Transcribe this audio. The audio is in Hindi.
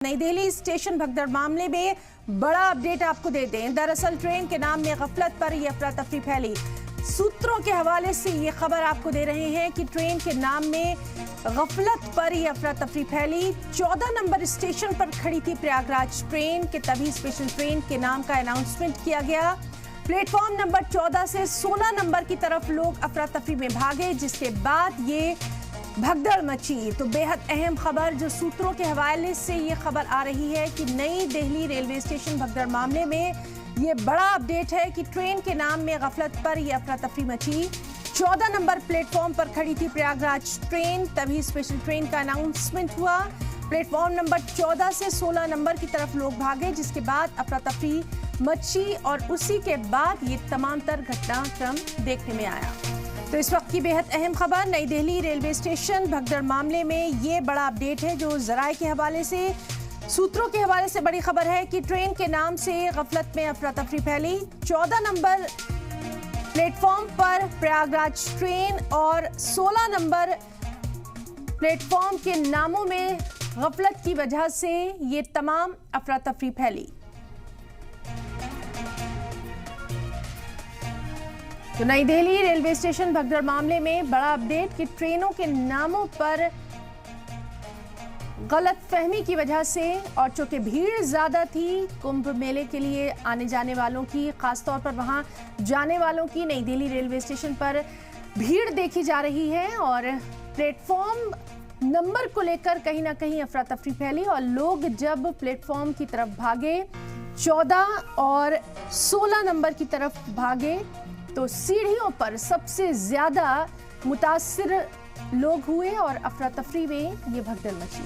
नई दिल्ली स्टेशन भगदड़ मामले में बड़ा अपडेट आपको दे दें। दरअसल ट्रेन के नाम में गफलत पर यह अफरा तफरी फैली। सूत्रों के हवाले से ये खबर आपको दे रहे हैं कि ट्रेन के नाम में गफलत पर यह अफरा तफरी फैली। 14 नंबर स्टेशन पर खड़ी थी प्रयागराज ट्रेन के तभी स्पेशल ट्रेन के नाम का अनाउंसमेंट किया गया। प्लेटफॉर्म नंबर 14 से 16 नंबर की तरफ लोग अफरा तफरी में भागे, जिसके बाद ये भगदड़ मची। तो बेहद अहम खबर जो सूत्रों के हवाले से ये खबर आ रही है कि नई दिल्ली रेलवे स्टेशन भगदड़ मामले में ये बड़ा अपडेट है कि ट्रेन के नाम में गफलत पर यह अफरा तफरी मची। 14 नंबर प्लेटफॉर्म पर खड़ी थी प्रयागराज ट्रेन, तभी स्पेशल ट्रेन का अनाउंसमेंट हुआ। प्लेटफॉर्म नंबर 14 से 16 नंबर की तरफ लोग भागे, जिसके बाद अफरा तफरी मची और उसी के बाद ये तमाम तर घटनाक्रम देखने में आया। तो इस वक्त की बेहद अहम खबर नई दिल्ली रेलवे स्टेशन भगदड़ मामले में ये बड़ा अपडेट है जो जराये के हवाले से सूत्रों के हवाले से बड़ी खबर है कि ट्रेन के नाम से गफलत में अफरा तफरी फैली। 14 नंबर प्लेटफॉर्म पर प्रयागराज ट्रेन और 16 नंबर प्लेटफॉर्म के नामों में गफलत की वजह से ये तमाम अफरा तफरी फैली। तो नई दिल्ली रेलवे स्टेशन भगदड़ मामले में बड़ा अपडेट कि ट्रेनों के नामों पर गलतफहमी की वजह से और चूंकि भीड़ ज्यादा थी कुंभ मेले के लिए आने जाने वालों की, खासतौर पर वहां जाने वालों की नई दिल्ली रेलवे स्टेशन पर भीड़ देखी जा रही है और प्लेटफॉर्म नंबर को लेकर कहीं ना कहीं अफरा तफरी फैली और लोग जब प्लेटफॉर्म की तरफ भागे, 14 और 16 नंबर की तरफ भागे, तो सीढ़ियों पर सबसे ज्यादा मुतासिर लोग हुए और अफरा तफरी में ये भगदड़ मची।